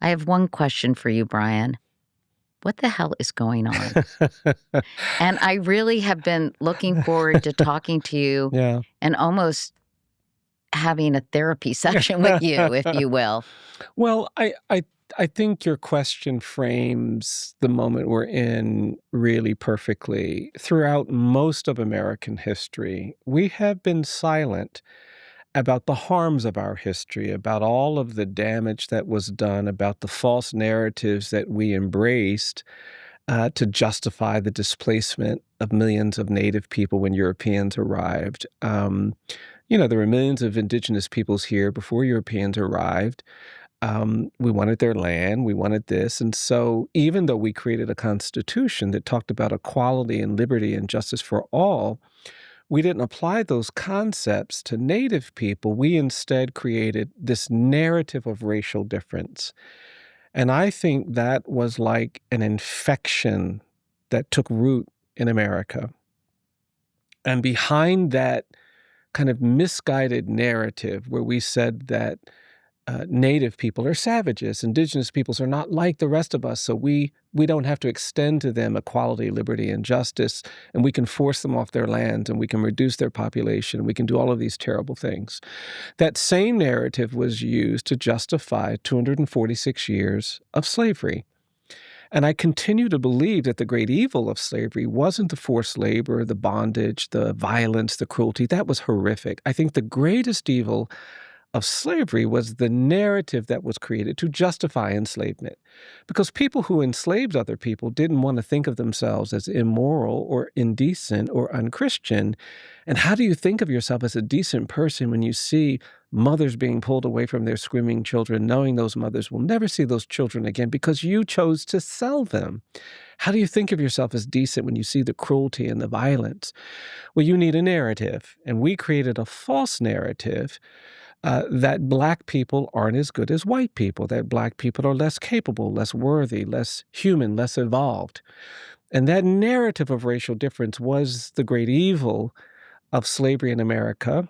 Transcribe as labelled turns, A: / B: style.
A: I have one question for you, Bryan. What the hell is going on? And I really have been looking forward to talking to you
B: Yeah.
A: and almost having a therapy session with you, if you will.
B: Well, I think your question frames the moment we're in really perfectly. Throughout most of American history, we have been silent about the harms of our history, about all of the damage that was done, about the false narratives that we embraced to justify the displacement of millions of Native people when Europeans arrived. There were millions of indigenous peoples here before Europeans arrived. We wanted their land, we wanted this. And so even though we created a constitution that talked about equality and liberty and justice for all, we didn't apply those concepts to Native people. We instead created this narrative of racial difference. And I think that was like an infection that took root in America. And behind that kind of misguided narrative where we said that Native people are savages, indigenous peoples are not like the rest of us, so we don't have to extend to them equality, liberty, and justice, and we can force them off their land, and we can reduce their population, and we can do all of these terrible things. That same narrative was used to justify 246 years of slavery. And I continue to believe that the great evil of slavery wasn't the forced labor, the bondage, the violence, the cruelty. That was horrific. I think the greatest evil of slavery was the narrative that was created to justify enslavement. Because people who enslaved other people didn't want to think of themselves as immoral or indecent or unchristian. And how do you think of yourself as a decent person when you see mothers being pulled away from their screaming children, knowing those mothers will never see those children again because you chose to sell them? How do you think of yourself as decent when you see the cruelty and the violence? Well, you need a narrative. And we created a false narrative that Black people aren't as good as white people, that Black people are less capable, less worthy, less human, less evolved. And that narrative of racial difference was the great evil of slavery in America.